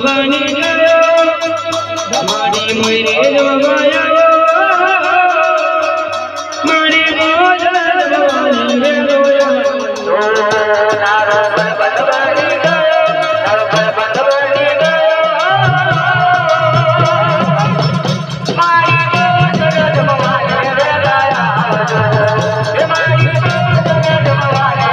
ભગવાને ગયો મારી મોરે જવાયો મારી મોજ ભગવાને ગયો તારો ભગવાને ગયો તારો ભગવાને ગયો મારી મોજ ભગવાને ગયો મારી મોજ ભગવાને